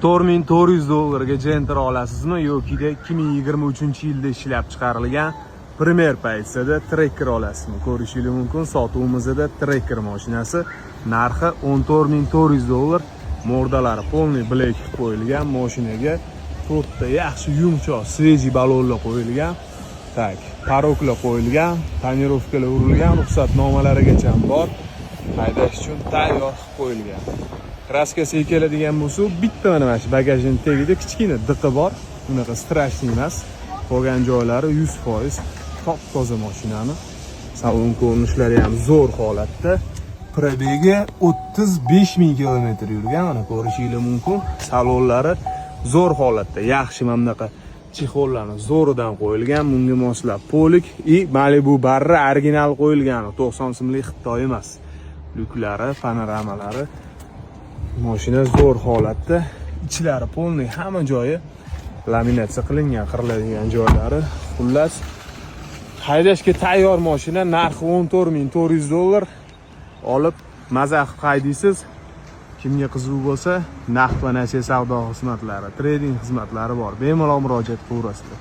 $4400 ga Gentra olasizmi yoki 2023-yilda ishlab chiqarilgan Premier Pays'da Tracker olasizmi? Ko'rishingiz mumkin. Sotuvimizda Tracker mashinasi narxi $14400. Mordalari polniy black qo'yilgan. Mashinaga to'rtta yaxshi yumshoq sveji balonlar qo'yilgan. Tak, paroklar qo'yilgan, tonirovkalar urilgan, ruxsatnomalarigacha bor. Haydash uchun tayyor qo'yilgan. Kraskasiga keladigan bo'lsa, bitta mana shu bagajning tagida kichkina diqi bor. Unaqa strashniy emas. Qolgan joylari 100% top-toza mashinani. Salon ko'rinishlari ham zo'r holatda. Probegi 35000 km yurgan, mana ko'rishingiz mumkin. Salonlari zo'r holatda, yaxshi mamlaqa chexollarni zo'ridan qo'yilgan, bunga moslab polik Malibu barri original qo'yilgan, 90 so'mlik Xitoy emas. Lyuklari, panoramalari, mashina zo'r holatda, ichlari polniy, hamma joyi laminatsiya qilingan, qiriladigan joylari. Xullas, haydashga tayyor mashina, narxi $14400. Olib maza qilib haydaysiz. Kimga qiziq bo'lsa, naqd va nasiya savdo xizmatlari, trading xizmatlari bor. Bemalol murojaat qilaverasizlar.